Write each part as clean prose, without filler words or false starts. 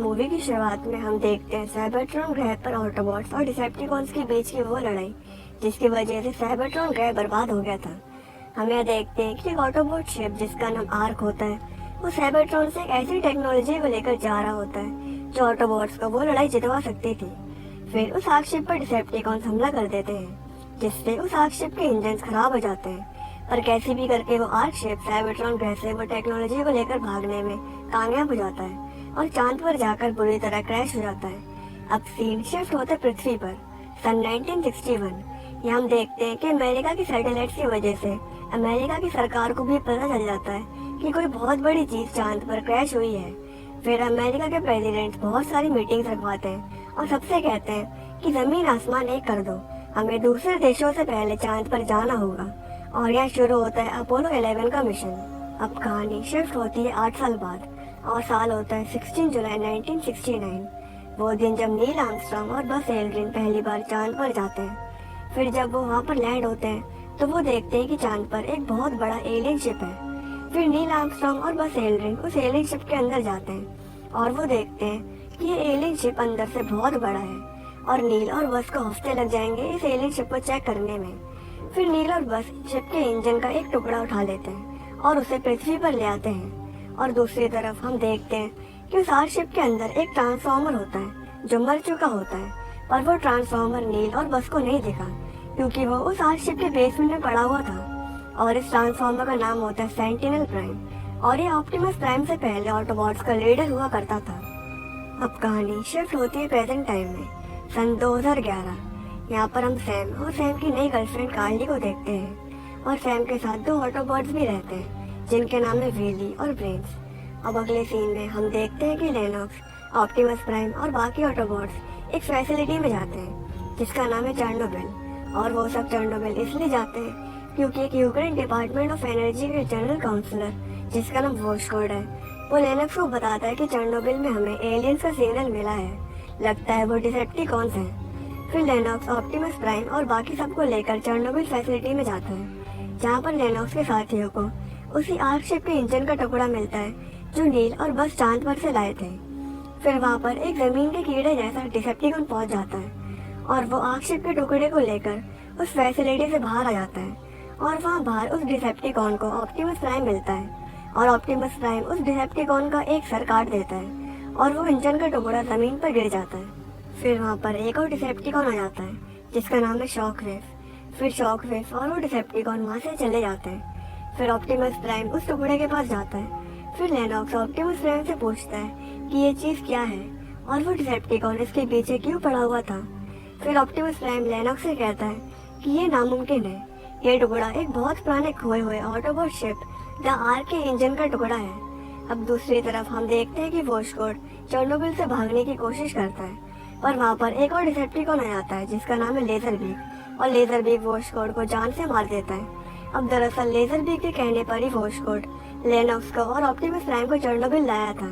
Movie की शुरुआत में हम देखते हैं साइबरट्रॉन ग्रह पर ऑटोबॉट्स और डिसेप्टिकॉन्स के बीच की वो लड़ाई जिसकी वजह से साइबरट्रॉन ग्रह बर्बाद हो गया था। हम यह देखते हैं कि एक ऑटोबॉट शिप जिसका नाम आर्क होता है वो साइबरट्रॉन से एक ऐसी टेक्नोलॉजी को लेकर जा रहा होता है जो ऑटोबॉट्स को वो लड़ाई जितवा सकती थी। फिर उस आर्क शिप पर डिसेप्टिकॉन्स हमला कर देते हैं जिससे उस आर्क शिप के इंजन खराब हो जाते हैं, पर कैसे भी करके वो आर्क शिप साइबरट्रॉन ग्रह से वो टेक्नोलॉजी को लेकर भागने में कामयाब हो जाता है और चांद पर जाकर बुरी तरह क्रैश हो जाता है। अब सीन शिफ्ट होता है पृथ्वी पर सन 1961। यहाँ हम देखते हैं कि अमेरिका की सैटेलाइट की वजह से अमेरिका की सरकार को भी पता चल जाता है कि कोई बहुत बड़ी चीज चांद पर क्रैश हुई है। फिर अमेरिका के प्रेसिडेंट बहुत सारी मीटिंग्स रखवाते हैं और सबसे कहते हैं कि जमीन आसमान एक कर दो, हमें दूसरे देशों से पहले चांद पर जाना होगा। और यहाँ शुरू होता है अपोलो 11 का मिशन। अब कहानी शिफ्ट होती है 8 साल बाद और साल होता है 16 जुलाई 1969। वो दिन जब नील आर्मस्ट्रांग और बस एल्ड्रिन पहली बार चांद पर जाते हैं। फिर जब वो वहाँ पर लैंड होते हैं तो वो देखते हैं कि चांद पर एक बहुत बड़ा एलियन शिप है। फिर नील आर्मस्ट्रांग और बस एल्ड्रिन उस एलियन शिप के अंदर जाते हैं और वो देखते हैं कि ये एलियन शिप अंदर से बहुत बड़ा है और नील और बस को हफ्ते लग जाएंगे इस एलियन शिप को चेक करने में। फिर नील और बस शिप के इंजन का एक टुकड़ा उठा लेते हैं और उसे पृथ्वी पर ले आते हैं। और दूसरी तरफ हम देखते हैं कि उस आर्क शिप के अंदर एक ट्रांसफॉर्मर होता है जो मर चुका होता है, पर वो ट्रांसफॉर्मर नील और बस को नहीं दिखा क्योंकि वो उस आर्क शिप के बेसमेंट में पड़ा हुआ था। और इस ट्रांसफॉर्मर का नाम होता है सेंटिनल प्राइम और ये ऑप्टिमस प्राइम से पहले ऑटोबॉट्स का लीडर हुआ करता था। अब कहानी शिफ्ट होती है प्रेजेंट टाइम में सन 2011। यहाँ पर हम सैम और सैम की नई गर्लफ्रेंड कार्ली को देखते हैं और सैम के साथ 2 ऑटोबॉट्स भी रहते हैं जिनके नाम है व्हीली और ब्रेन्स। अब अगले सीन में हम देखते हैं कि लेनॉक्स, ऑप्टिमस प्राइम और बाकी ऑटोबॉट्स एक फैसिलिटी में जाते हैं जिसका नाम है चेर्नोबिल। और वो सब चेर्नोबिल इसलिए जाते हैं क्योंकि एक यूक्रेन डिपार्टमेंट ऑफ एनर्जी के जनरल काउंसलर जिसका नाम वोशकोड है वो लेनॉक्स को बताता है कि चेर्नोबिल में हमें एलियंस का सिग्नल मिला है, लगता है वो डिसेप्टिकॉन्स हैं। फिर लेनॉक्स, ऑप्टिमस प्राइम और बाकी सबको लेकर चेर्नोबिल फैसिलिटी में जाता है जहाँ पर लेनॉक्स के साथियों को उसी आर्क शिप के इंजन का टुकड़ा मिलता है जो नील और बस चांद पर से लाए थे। फिर वहाँ पर एक जमीन के कीड़े जैसा डिसेप्टिकॉन पहुँच जाता है और वो आर्क शिप के टुकड़े को लेकर उस फैसिलिटी से बाहर आ जाता है और वहाँ बाहर उस डिसेप्टिकॉन को ऑप्टिमस प्राइम मिलता है और ऑप्टिमस प्राइम उस डिसेप्टिकॉन का एक सर काट देता है और वो इंजन का टुकड़ा जमीन पर गिर जाता है। फिर वहाँ पर एक और डिसेप्टिकॉन आ जाता है जिसका नाम है शॉकवेव। फिर शॉकवेव और वो डिसेप्टिकॉन वहाँ से चले जाते हैं। फिर ऑप्टिमस प्राइम उस टुकड़े के पास जाता है। फिर लेनॉक्स ऑप्टिमस प्राइम से पूछता है कि ये चीज़ क्या है और वो डिसेप्टिकॉन इसके पीछे क्यों पड़ा हुआ था। फिर ऑप्टिमस प्राइम लेनॉक्स से कहता है कि ये नामुमकिन है, ये टुकड़ा एक बहुत पुराने खोए हुए ऑटोबॉट शिप द आर्क के इंजन का टुकड़ा है। अब दूसरी तरफ हम देखते हैं कि वोशकोड चेर्नोबिल से भागने की कोशिश करता है पर वहाँ पर एक और डिसेप्टिकॉन आ जाता है जिसका नाम है लेजरबीक और लेजरबीक वोशकोड को जान से मार देता है। अब दरअसल लेजरबीक के कहने पर ही वोशकोड लेनॉक्स को और ऑप्टिमस प्राइम को चेर्नोबिल लाया था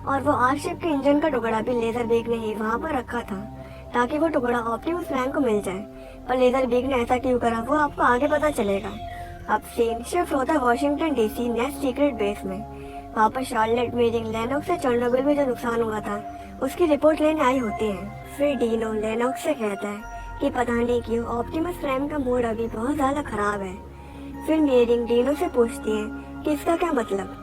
और वो आर्क शिप के इंजन का टुकड़ा भी लेजरबीक ने ही वहाँ पर रखा था ताकि वो टुकड़ा ऑप्टिमस प्राइम को मिल जाए। पर लेजरबीक ने ऐसा क्यों करा वो आपको आगे पता चलेगा। अब सीन शिफ्ट होता है Washington DC nest secret base में। वहाँ पर शार्लेट मेरिंग लेनॉक्स से चेर्नोबिल में जो नुकसान हुआ था उसकी रिपोर्ट लेने आई होती है। फिर डीनो लेनॉक्स से कहता है कि पता नहीं क्यों ऑप्टिमस प्राइम का मूड अभी बहुत ज़्यादा खराब है। फिर मेरिंग डीनो से पूछती है कि इसका क्या मतलब।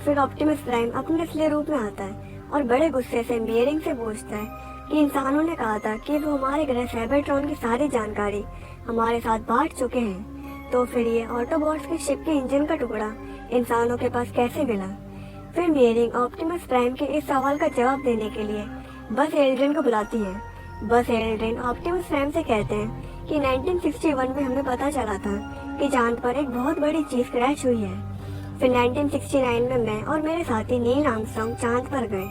फिर ऑप्टिमस प्राइम अपने असली रूप में आता है और बड़े गुस्से से मेरिंग से पूछता है कि इंसानों ने कहा था कि वो हमारे ग्रह साइबरट्रॉन की सारी जानकारी हमारे साथ बांट चुके हैं, तो फिर ये ऑटोबॉट्स के शिप के इंजन का टुकड़ा इंसानों के पास कैसे मिला। फिर मेरिंग ऑप्टिमस प्राइम के इस सवाल का जवाब देने के लिए बस एल्ड्रिन को बुलाती है। बस एल्ड्रिन ऑप्टिमस प्राइम से कहते हैं कि 1961 में हमें पता चला था कि चांद पर एक बहुत बड़ी चीज क्रैश हुई है। फिर 1969 में मैं और मेरे साथी नील आर्मस्ट्रांग चांद पर गए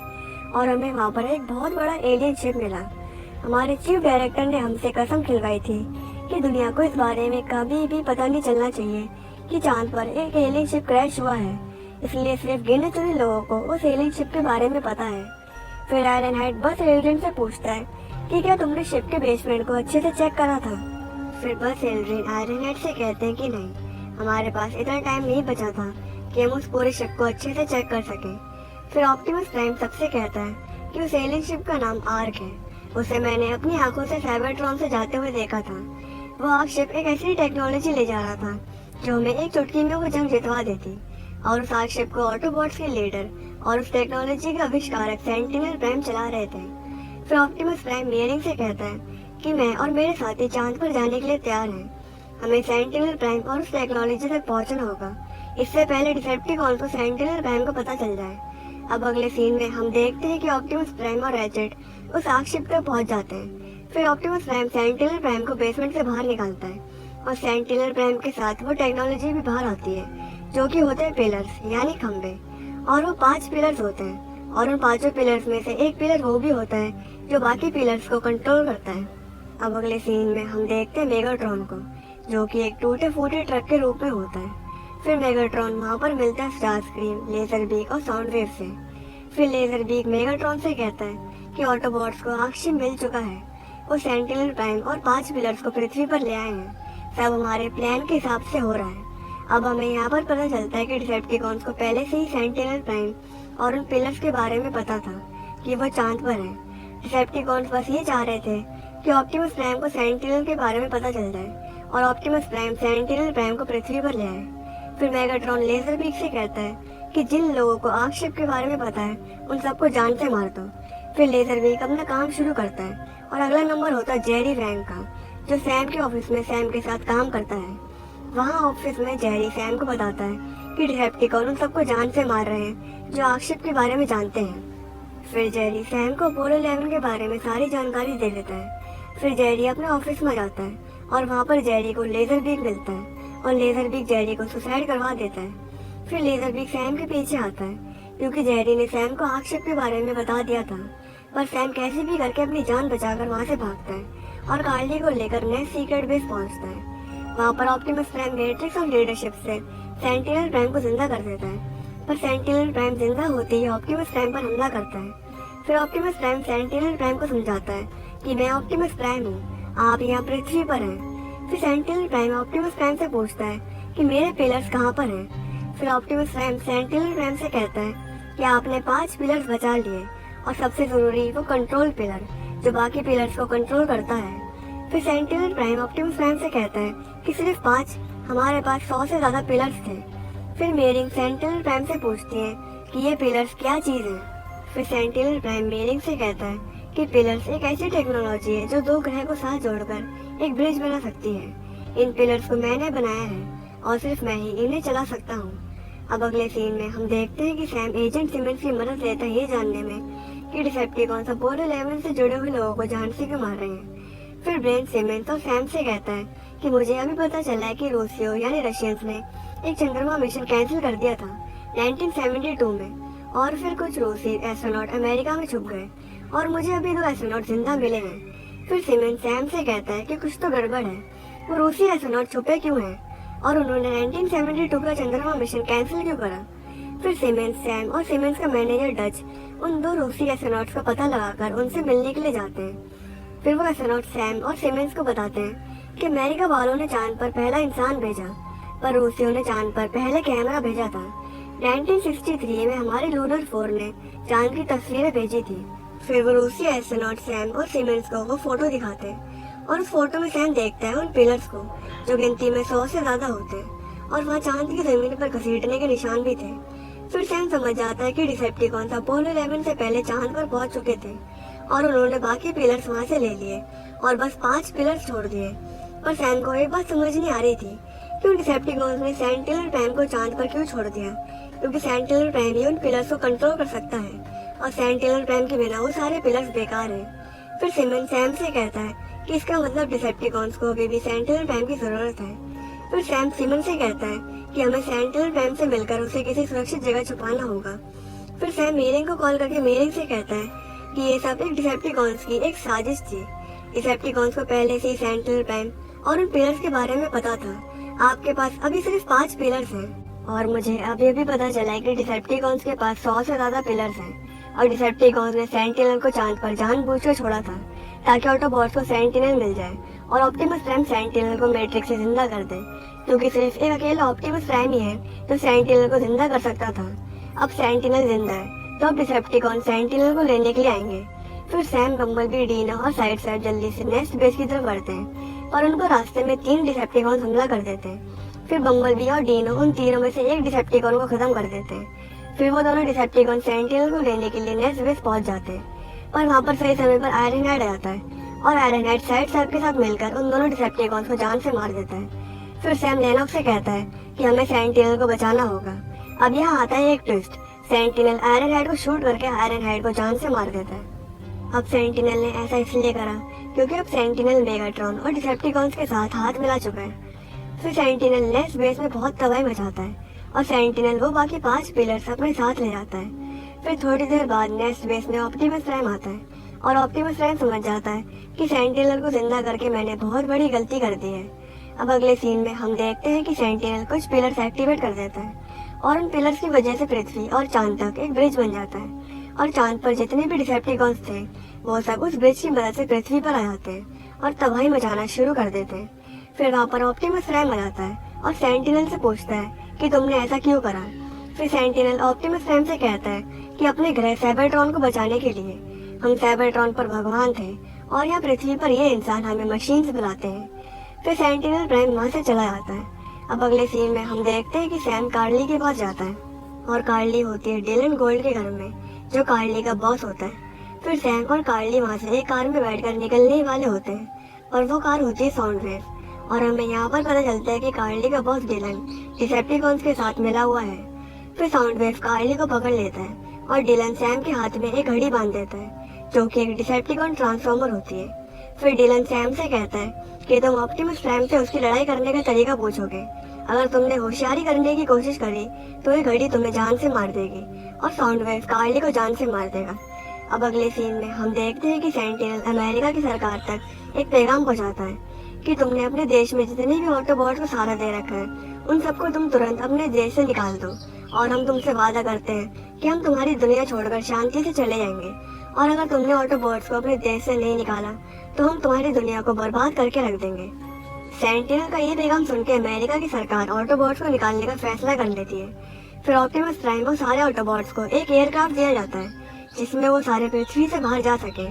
और हमें वहाँ पर एक बहुत बड़ा एलियन शिप मिला। हमारे चीफ डायरेक्टर ने हमसे कसम खिलवाई थी कि दुनिया को इस बारे में कभी भी पता नहीं चलना चाहिए कि चांद पर एक एलियन शिप क्रैश हुआ है, इसलिए सिर्फ गिने चुने लोगों को उस एलियन शिप के बारे में पता है। फिर आयरनहाइड बस एल्ड्रिन से पूछता है कि क्या तुमने शिप के बेसमेंट को अच्छे से चेक करा था। फिर बस एल्ड्रिन आयरनहाइड से कहते हैं कि नहीं, हमारे पास इतना टाइम नहीं बचा था कि हम उस पूरे शिप को अच्छे से चेक कर सकें। फिर ऑप्टिमस प्राइम सबसे कहता है कि उस एलियन शिप का नाम आर्क है। उसे मैंने अपनी आंखों से साइबरट्रॉन से जाते हुए देखा था। वो आर्क शिप एक ऐसी टेक्नोलॉजी ले जा रहा था जो हमें एक चुटकी में वो जंग जितवा देती, और उस आर्क शिप को ऑटोबॉट्स के लीडर और उस टेक्नोलॉजी के आविष्कारक सेंटिनल प्राइम चला रहे थे। फिर ऑप्टिमस प्राइम मियरिंग से कहता है कि मैं और मेरे साथी चांद पर जाने के लिए तैयार हैं। हमें सेंटिनल प्राइम और उस टेक्नोलॉजी तक पहुंचना होगा, इससे पहले डिसेप्टिकॉन को सेंटिनल प्राइम को पता चल जाए। अब अगले सीन में हम देखते हैं कि ऑप्टिमस प्राइम और रैचेट उस आर्क शिप तक पहुंच जाते हैं। फिर ऑप्टिमस प्राइम सेंटिनल प्राइम को बेसमेंट से बाहर निकालता है और सेंटिनल प्राइम के साथ वो टेक्नोलॉजी भी बाहर आती है, जो कि होते हैं पिलर्स यानी खंबे। और वो 5 पिलर्स होते हैं, और उन 5 पिलर्स में से एक पिलर वो भी होता है जो बाकी पिलर्स को कंट्रोल करता है। अब अगले सीन में हम देखते हैं मेगाट्रॉन को, जो कि एक टूटे फूटे ट्रक के रूप में होता है। फिर मेगाट्रॉन वहाँ पर मिलता है स्टार स्क्रीम, लेजर बीक और साउंड वेव से। फिर लेजर बीक मेगाट्रॉन से कहता है कि ऑटोबॉट्स को आर्क शिप मिल चुका है। वो सेंटिनल प्राइम और 5 पिलर्स को पृथ्वी पर ले आए हैं। सब हमारे प्लान के हिसाब से हो रहा है। अब हमें यहाँ पर पता चलता है कि डिसेप्टिकॉन्स को पहले से ही सेंटिनल प्राइम और उन पिलर्स के बारे में पता था कि वो चांद पर है। डिसेप्टिकॉन्स बस ये चाह रहे थे कि ऑप्टिमस प्राइम को सेंटिनल के बारे में पता चल जाए और ऑप्टिमस प्राइम सेंटिनल प्राइम को पृथ्वी पर ले आए। फिर मेगाट्रॉन लेजर बीक से कहता है कि जिन लोगों को आर्क शिप के बारे में पता है उन सबको जान से मार दो। फिर लेजर बीक अपना काम शुरू करता है और अगला नंबर होता है जेरी रैंक का, जो सैम के ऑफिस में सैम के साथ काम करता है। वहाँ ऑफिस में जेरी सैम को बताता है कि डिसेप्टिकॉन उन सबको जान से मार रहे हैं जो आर्क शिप के बारे में जानते हैं। फिर जेरी सैम को अपोलो 11 के बारे में सारी जानकारी दे देता है। फिर जेरी अपने ऑफिस में जाता है और वहाँ पर जेरी को लेजर बीक मिलता है और लेजर बीक जेरी को सुसाइड करवा देता है। फिर लेजर बीक सैम के पीछे आता है क्योंकि जेरी ने सैम को आर्क शिप के बारे में बता दिया था, पर सैम कैसे भी करके अपनी जान बचाकर वहाँ से भागता है और कार्ली को लेकर नेक्स्ट सीक्रेट बेस पहुँचता है। वहाँ पर ऑप्टिमस प्राइम मैट्रिक्स और लीडरशिप से सेंटिनल प्राइम को जिंदा कर देता है, पर सेंटिनल प्राइम जिंदा होते ही ऑप्टिमस प्राइम पर हमला करता है। फिर ऑप्टिमस प्राइम सेंटिनल प्राइम को समझाता है कि मैं ऑप्टिमस प्राइम हूँ, आप यहाँ पृथ्वी पर हैं। फिर सेंटिनल प्राइम ऑप्टिमस प्राइम से पूछता है कि मेरे पिलर्स कहाँ पर हैं। फिर ऑप्टिमस प्राइम सेंटिनल प्राइम से कहता है कि आपने 5 पिलर्स बचा लिए और सबसे जरूरी वो कंट्रोल पिलर जो बाकी पिलर्स को कंट्रोल करता है। फिर सेंटिनल प्राइम ऑप्टिमस प्राइम से कहता है कि सिर्फ 5, हमारे पास 100 से ज्यादा पिलर्स थे। फिर मेरिंग सेंटिनल प्राइम से पूछती है कि ये पिलर्स क्या चीज है। फिर सेंटिनल प्राइम मेरिंग से कहता है कि पिलर्स एक ऐसी टेक्नोलॉजी है जो 2 ग्रह को साथ जोड़कर एक ब्रिज बना सकती है। इन पिलर्स को मैंने बनाया है और सिर्फ मैं ही इन्हें चला सकता हूँ। अब अगले सीन में हम देखते हैं कि सैम एजेंट सिमंस की मदद लेता है ये जानने में कि डिसेप्टिकॉन्स अपोलो 11 से जुड़े हुए लोगों को जान से क्यों मार रहे हैं। फिर ब्रेन सिमंस और सैम से कहता है कि मुझे अभी पता चला है कि रूसियो यानी रशियंस ने एक चंद्रमा मिशन कैंसिल कर दिया था 1972 में, और फिर कुछ रूसी एस्ट्रोनॉट अमेरिका में छुप गए और मुझे अभी 2 एस्ट्रोनॉट जिंदा मिले हैं। फिर सिमंस सैम से कहता है कि कुछ तो गड़बड़ है, वो रूसी एस्ट्रोनॉट छुपे क्यों हैं और उन्होंने 1972 का चंद्रमा मिशन कैंसिल क्यों करा। फिर सिमंस सैम और सिमंस का मैनेजर डच उन 2 रूसी एस्ट्रोनॉट्स का पता लगाकर उनसे मिलने के लिए जाते हैं। फिर वो एस्ट्रोनॉट सैम और सिमंस को बताते हैं कि अमेरिका वालों ने चांद पर पहला इंसान भेजा, पर रूसियों ने चांद पर पहले कैमरा भेजा था। 1963 में हमारे लूनर 4 ने चांद की तस्वीरें भेजी थी। फिर वो रूसी एस्ट्रोनॉट सैम और सिमंस को वो फोटो दिखाते हैं और उस फोटो में सैम देखता है उन पिलर्स को जो गिनती में 100 से ज्यादा होते हैं और वहाँ चांद की जमीन पर घसीटने के निशान भी थे। फिर सैम समझ जाता है कि डिसेप्टिकॉन्स अपोलो 11 से पहले चांद पर पहुंच चुके थे और उन्होंने बाकी पिलर्स वहाँ से ले लिए और बस 5 पिलर्स छोड़ दिए। पर सैम को एक बात समझ नहीं आ रही थी कि उन डिसेप्टिकॉन्स ने सेंटिनल प्राइम को चांद पर क्यों छोड़ दिया, क्योंकि सेंटिनल प्राइम ही उन पिलर्स को कंट्रोल कर सकता है और सेंटिनल प्राइम के बिना वो सारे पिलर्स बेकार हैं। फिर सिमंस सैम से कहता है कि इसका मतलब डिसेप्टिकॉन्स को अभी भी सेंटिनल प्राइम की जरूरत है। फिर सैम सिमंस से कहता है कि हमें सेंटिनल प्राइम से मिलकर उसे किसी सुरक्षित जगह छुपाना होगा। फिर सैम मेरिंग को कॉल करके मेरिंग से कहता है कि ये सब एक डिसेप्टिकॉन्स की एक साजिश थी। डिसेप्टिकॉन्स को पहले से ही सेंटिनल प्राइम और उन पिलर्स के बारे में पता था। आपके पास अभी सिर्फ 5 पिलर्स हैं और मुझे अब ये भी पता चला है कि डिसेप्टिकॉन्स के पास 100 से ज्यादा पिलर्स हैं और डिसेप्टिकॉन्स ने सेंटिनल को चांद पर जानबूझकर छोड़ा था ताकि ऑटोबॉट्स को सेंटिनल मिल जाए और ऑप्टिमस प्राइम सेंटिनल को मैट्रिक्स से जिंदा कर दे, क्योंकि सिर्फ एक अकेला ऑप्टिमस प्राइम ही है जो सेंटिनल को जिंदा कर सकता था। अब सेंटिनल जिंदा है तो अब डिसेप्टिकॉन सेंटिनल को लेने के लिए आएंगे। फिर सैम, बम्बलबी, डीना और साइड जल्दी से नेस्ट बेस की तरफ बढ़ते हैं, पर उनको रास्ते में 3 डिसेप्टिकॉन हमला कर देते हैं। फिर बम्बलबी और डीना उन तीनों में से एक डिसेप्टिकॉन को खत्म कर देते हैं। फिर वो दोनों डिसेप्टिकॉन सेंटिनल को लेने के लिए नेस्ट बेस पहुंच जाते हैं, पर वहाँ पर सही समय पर आयरन हेड आ जाता है और आयरन हेड साइड के साथ मिलकर उन दोनों डिसेप्टिकॉन को जान से मार देता है। फिर सैम लेनॉक्स से कहता है कि हमें सेंटिनल को बचाना होगा। अब यहाँ आता है एक ट्विस्ट, सेंटिनल आयरन हेड को शूट करके आयरन हेड को जान से मार देता है। अब सेंटिनल ने ऐसा इसलिए करा क्योंकि अब सेंटिनल मेगाट्रॉन और डिसेप्टिकॉन्स के साथ हाथ मिला चुका है। फिर सेंटिनल नेस्ट बेस में बहुत तबाही मचाता है और सेंटिनल वो बाकी 5 पिलर्स अपने साथ ले जाता है। फिर थोड़ी देर बाद नेस्ट बेस में ऑप्टिमस प्राइम आता है और ऑप्टिमस प्राइम समझ जाता है कि सेंटिनल को जिंदा करके मैंने बहुत बड़ी गलती कर दी है। अब अगले सीन में हम देखते हैं कि सेंटिनल कुछ पिलर्स एक्टिवेट कर देता है और उन पिलर्स की वजह से पृथ्वी और चांद तक एक ब्रिज बन जाता है और चांद पर जितने भी डिसेप्टिकॉन्स थे वो सब उस ब्रिज की मदद से पृथ्वी पर आ जाते हैं और तबाही मचाना शुरू कर देते हैं। फिर वहाँ पर ऑप्टिमस प्राइम आ जाता है और सेंटिनल से पूछता है कि तुमने ऐसा क्यों करा। फिर सेंटिनल ऑप्टिमस प्राइम से कहता है कि अपने ग्रह साइबरट्रॉन को बचाने के लिए। हम साइबरट्रॉन पर भगवान थे और यहाँ पृथ्वी पर ये इंसान हमें मशीन से बुलाते हैं। फिर सेंटिनल प्राइम वहाँ से चला जाता है। अब अगले सीन में हम देखते हैं कि सैम कार्ली के पास जाता है और कार्ली होती है डिलन गोल्ड के घर में, जो कार्ली का बॉस होता है। फिर सैम और कार्ली वहाँ से एक कार में बैठकर निकलने ही वाले होते हैं और वो कार होती है साउंडवेव और हमें यहाँ पर पता चलता है कि कार्ली का बॉस डिलन डिसेप्टिकॉन्स के साथ मिला हुआ है। फिर साउंडवेव कार्ली को पकड़ लेता है और डिलन सैम के हाथ में एक घड़ी बांध देता है जो कि एक डिसेप्टिकॉन ट्रांसफॉर्मर होती है। फिर डिलन सैम से कहता है कि तुम ऑप्टिमस प्राइम से उसकी लड़ाई करने का तरीका पूछोगे। अगर तुमने होशियारी करने की कोशिश करी तो ये घड़ी तुम्हें जान से मार देगी और साउंडवेव कार्ली को जान से मार देगा। अब अगले सीन में हम देखते हैं कि सेंटिनल अमेरिका की सरकार तक एक पैगाम पहुंचाता है कि तुमने अपने देश में जितने भी ऑटोबॉट को सहारा दे रखा है उन सबको तुम तुरंत अपने देश से निकाल दो और हम तुमसे वादा करते हैं कि हम तुम्हारी दुनिया छोड़कर शांति से चले जाएंगे और अगर तुमने ऑटोबॉट्स को अपने देश से नहीं निकाला तो हम तुम्हारी दुनिया को बर्बाद करके रख देंगे। सेंटिनल का ये पैगाम सुन के अमेरिका की सरकार ऑटोबॉट्स को निकालने का फैसला कर लेती है। फिर ऑप्टिमस प्राइम को सारे ऑटोबॉट्स को एक एयरक्राफ्ट दिया जाता है जिसमें वो सारे पृथ्वी से बाहर जा सके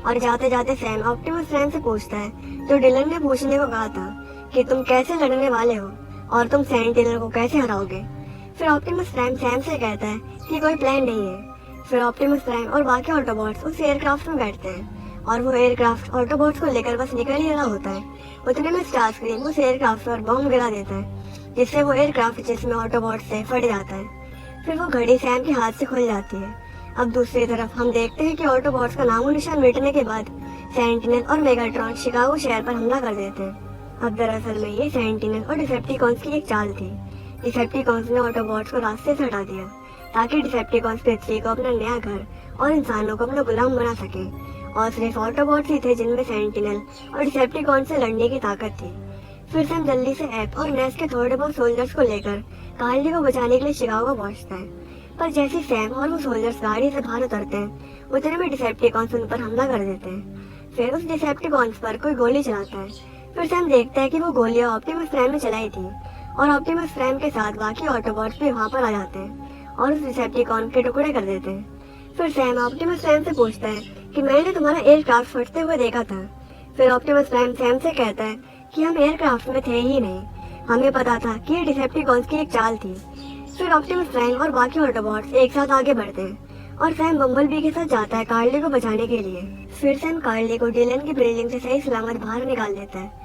और जाते जाते सैम ऑप्टिमस प्राइम से पूछता है जो डिलन ने पूछने को कहा था कि तुम कैसे लड़ने वाले हो और तुम सेंटिनल को कैसे हराओगे। फिर ऑप्टिमस प्राइम सैम से कहता है कि कोई प्लान नहीं है। फिर ऑप्टिमस प्राइम और बाकी ऑटोबॉट्स उस एयरक्राफ्ट में बैठते हैं और वो एयरक्राफ्ट ऑटोबॉट्स को लेकर बस निकल ही रहा होता है। उतने में स्टारस्क्रीम उस एयरक्राफ्ट पर बम गिरा देता है जिससे वो एयरक्राफ्ट जिसमें ऑटोबॉट्स से फट जाता है। फिर वो घड़ी सैम के हाथ से खुल जाती है। अब दूसरी तरफ हम देखते हैं कि ऑटोबॉट्स का नामो निशान मिटने के बाद सेंटिनल और मेगाट्रॉन शिकागो शहर पर हमला कर देते हैं। अब दरअसल में ये सेंटिनल और डिसेप्टिकॉन्स की एक चाल थी। डिसेप्टिकॉन्स ने ऑटोबॉट्स को रास्ते से हटा दिया ताकि डिसेप्टिकॉन्स पृथ्वी को अपना नया घर और इंसानों को अपना गुलाम बना सके और सिर्फ ऑटोबॉट्स ही थे जिनमें सेंटिनल और डिसेप्टिकॉन्स से लड़ने की ताकत थी। फिर सैम जल्दी से एप और नेस के थोड़े बहुत सोल्जर्स को लेकर कार्ली को बचाने के लिए शिकागो पहुंचता है, पर जैसे सैम और वो सोल्जर्स गाड़ी से बाहर उतरते हैं उतने में डिसेप्टिकॉन्स उन पर हमला कर देते हैं। फिर उस डिसेप्टिकॉन्स पर कोई गोली चलाता है। फिर सैम देखता है कि वो गोलियां ऑप्टिमस प्राइम ने चलाई थी और ऑप्टिमस प्राइम के साथ बाकी ऑटोबॉट्स भी वहाँ पर आ जाते हैं और उस डिसेप्टिकॉन के टुकड़े कर देते हैं। फिर सैम ऑप्टिमस प्राइम से पूछता है कि मैंने तुम्हारा एयरक्राफ्ट फटते हुए देखा था। फिर ऑप्टिमस प्राइम सैम से कहता है कि हम एयरक्राफ्ट में थे ही नहीं, हमें पता था कि ये डिसेप्टिकॉन्स की एक चाल थी। फिर ऑप्टिमस प्राइम और बाकी ऑटोबॉट्स एक साथ आगे बढ़ते हैं और सैम बम्बलबी के साथ जाता है कार्ली को बचाने के लिए। फिर सैम कार्ली को डिलन की बिल्डिंग से सही सलामत बाहर निकाल देता है।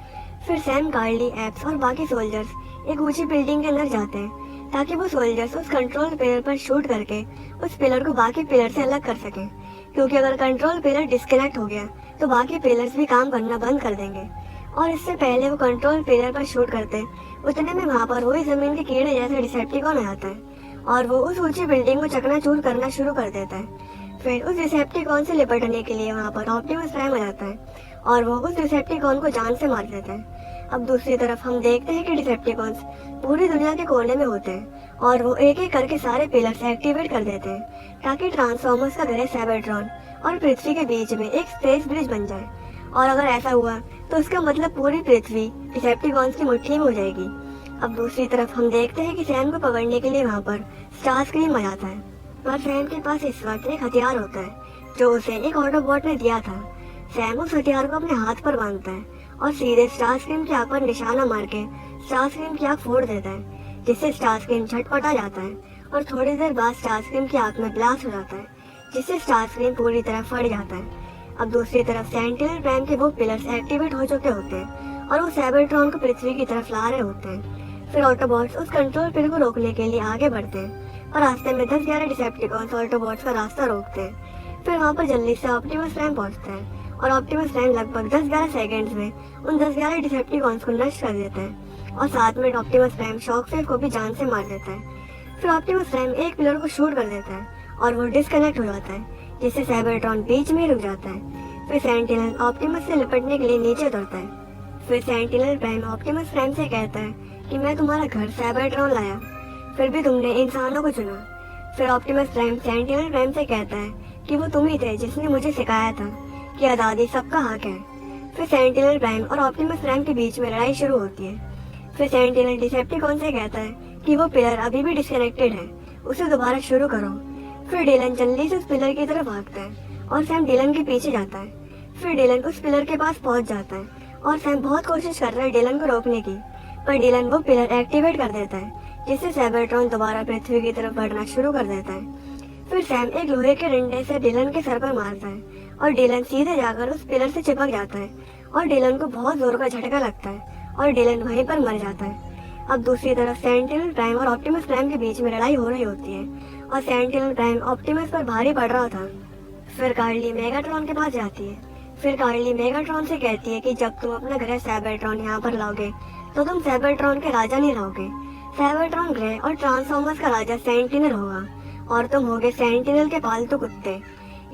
फिर सैम, कार्ली, एप्स और बाकी सोल्जर्स एक ऊंची बिल्डिंग के अंदर जाते हैं ताकि वो सोल्जर्स उस कंट्रोल पिलर पर शूट करके उस पिलर को बाकी पिलर से अलग कर सके, क्योंकि अगर कंट्रोल पिलर डिस्कनेक्ट हो गया तो बाकी पिलर्स भी काम करना बंद कर देंगे। और इससे पहले वो कंट्रोल पिलर पर शूट करते उतने में वहाँ पर वही जमीन के कीड़े जैसे डिसेप्टिकॉन आ जाता है और वो उस ऊंची बिल्डिंग को चकनाचूर करना शुरू कर देता है। फिर उस डिसेप्टिकॉन से निपटने के लिए वहाँ पर ऑप्टिमस प्राइम आ जाता है और वो उस डिसेप्टिकॉन को जान से मार देता है। अब दूसरी तरफ हम देखते हैं कि डिसेप्टिकॉन्स पूरी दुनिया के कोने में होते हैं और वो एक एक करके सारे पिलर्स एक्टिवेट कर देते हैं ताकि ट्रांसफॉर्मर्स का ग्रह साइबरट्रॉन और पृथ्वी के बीच में एक स्पेस ब्रिज बन जाए। और अगर ऐसा हुआ तो इसका मतलब पूरी पृथ्वी डिसेप्टिकॉन्स की मुट्ठी में हो जाएगी। अब दूसरी तरफ हम देखते हैं कि सैम को पकड़ने के लिए वहाँ पर स्टारस्क्रीम आ जाता है पर सैम के पास इस वक्त एक हथियार होता है जो उसे एक ऑटोबॉट ने दिया था। सैम उस हथियार को अपने हाथ पर बांधता है और सीधे स्टारस्क्रीम की आंख पर निशाना मार के स्टारस्क्रीम की आंख फोड़ देता है, जिससे स्टारस्क्रीम झटपटा जाता है और थोड़ी देर बाद स्टारस्क्रीम की आंख में ब्लास्ट हो जाता है, जिससे स्टारस्क्रीम पूरी तरह फट जाता है। अब दूसरी तरफ सेंटिनल प्राइम के वो पिलर्स एक्टिवेट हो चुके होते हैं और वो साइबरट्रॉन को पृथ्वी की तरफ ला रहे होते हैं। फिर ऑटोबॉट्स उस कंट्रोल पिलर को रोकने के लिए आगे बढ़ते हैं और रास्ते में 10-11 डिसेप्टिकॉन्स ऑटोबॉट्स का रास्ता रोकते हैं। फिर वहाँ पर जल्दी से ऑप्टिमस प्राइम पहुँचता है और ऑप्टिमस प्राइम लगभग 10-11 सेकेंड्स में उन 10-11 डिसेप्टिकॉन्स को नष्ट कर देता है और साथ में ऑप्टिमस प्राइम शॉकवेव को भी जान से मार देता है। फिर ऑप्टिमस प्राइम एक पिलर को शूट कर देता है और वो डिस्कनेक्ट हो जाता है, जिससे साइबरट्रॉन बीच में रुक जाता है। फिर सेंटिनल ऑप्टिमस से निपटने के लिए नीचे उतरता है। फिर सेंटिनल प्राइम ऑप्टिमस प्राइम से कहता है कि मैं तुम्हारा घर साइबरट्रॉन लाया, फिर भी तुमने इंसानों को चुना। फिर ऑप्टिमस प्राइम सेंटिनल प्राइम से कहता है कि वो तुम ही थे जिसने मुझे सिखाया था कि आज़ादी सबका हक है। फिर सेंटिनल प्राइम और ऑप्टिमस प्राइम के बीच में लड़ाई शुरू होती है। फिर सेंटिनल डिसेप्टिकॉन से कहता है कि वो पिलर अभी भी डिस्कनेक्टेड है, उसे दोबारा शुरू करो। फिर डिलन जल्दी से उस पिलर की तरफ भागता है और सैम डिलन के पीछे जाता है। फिर डिलन उस पिलर के पास पहुंच जाता है और सैम बहुत कोशिश कर रहा है डिलन को रोकने की, पर डिलन वो पिलर एक्टिवेट कर देता है, जिससे साइबरट्रॉन दोबारा पृथ्वी की तरफ बढ़ना शुरू कर देता है। फिर सैम एक लोहे के डंडे से डिलन के सर पर मारता है और डिलन सीधे जाकर उस पिलर से चिपक जाता है और डिलन को बहुत जोर का झटका लगता है और डिलन वहीं पर मर जाता है। अब दूसरी तरफ सेंटिनल प्राइम और ऑप्टिमस प्राइम के बीच में लड़ाई हो रही होती है और सेंटिनल प्राइम ऑप्टिमस पर भारी पड़ रहा था। फिर कार्ली मेगाट्रॉन के पास जाती है। फिर कार्ली मेगाट्रॉन से कहती है कि जब तुम अपना ग्रह साइबरट्रॉन यहाँ पर लाओगे तो तुम साइबरट्रॉन के राजा नहीं रहोगे। साइबरट्रॉन ग्रह और ट्रांसफॉर्मर्स का राजा सेंटिनल होगा और तुम होगे सेंटिनल के पालतू कुत्ते।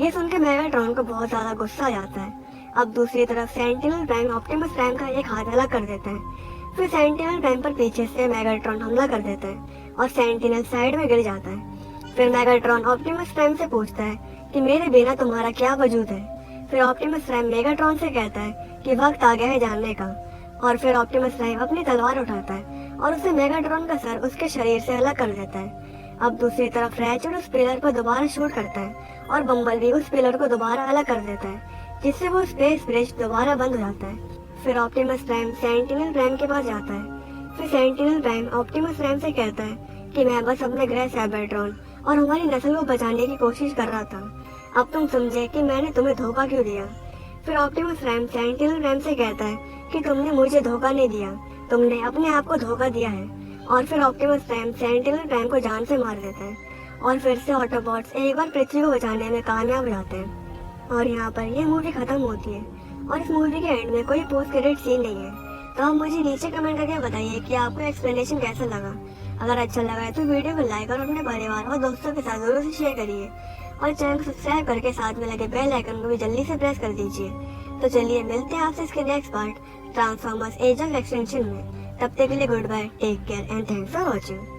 ये सुन के मेगाट्रॉन को बहुत ज्यादा गुस्सा आ जाता है। अब दूसरी तरफ सेंटिनल प्राइम ऑप्टिमस प्राइम का एक हाथ अलग कर देता है। फिर सेंटिनल प्राइम पर पीछे से मेगाट्रॉन हमला कर देता है और सेंटिनल साइड में गिर जाता है। फिर मेगाट्रॉन ऑप्टिमस प्राइम से पूछता है कि मेरे बिना तुम्हारा क्या वजूद है। फिर ऑप्टिमस प्राइम मेगाट्रॉन से कहता है कि वक्त आ गया है जानने का। और फिर ऑप्टिमस प्राइम अपनी तलवार उठाता है और उसे मेगाट्रॉन का सर उसके शरीर से अलग कर देता है। अब दूसरी तरफ रैचेट उस पिलर पर दोबारा शूट करता है और बम्बलबी उस पिलर को दोबारा अलग कर देता है, जिससे वो स्पेस ब्रिज दोबारा बंद हो जाता है। फिर ऑप्टिमस प्राइम सेंटिनल प्राइम के पास जाता है। फिर सेंटिनल प्राइम ऑप्टिमस प्राइम से कहता है कि मैं बस अपने ग्रह साइबरट्रॉन और हमारी नस्ल को बचाने की कोशिश कर रहा था। अब तुम समझे कि मैंने तुम्हें धोखा क्यों दिया। फिर ऑप्टिमस प्राइम सेंटिनल प्राइम से कहता है कि तुमने मुझे धोखा नहीं दिया, तुमने अपने आप को धोखा दिया है। और फिर ऑप्टिमस प्राइम सेंटिनल प्राइम को जान से मार देता है और फिर से ऑटोबॉट्स एक बार पृथ्वी को बचाने में कामयाब हो जाते हैं। और यहाँ पर ये मूवी खत्म होती है और इस मूवी के एंड में कोई पोस्ट क्रेडिट सीन नहीं है। तो आप मुझे नीचे कमेंट करके बताइए कि आपको एक्सप्लेनेशन कैसा लगा। अगर अच्छा लगा है तो वीडियो को लाइक और अपने परिवार और दोस्तों के साथ जरूर से शेयर करिए और चैनल को सब्सक्राइब करके साथ में लगे बेल आइकन को भी जल्दी से प्रेस कर दीजिए। तो चलिए मिलते हैं आपसे इसके next part transformers age of extension में। तब तक के लिए goodbye, take care and thanks for watching.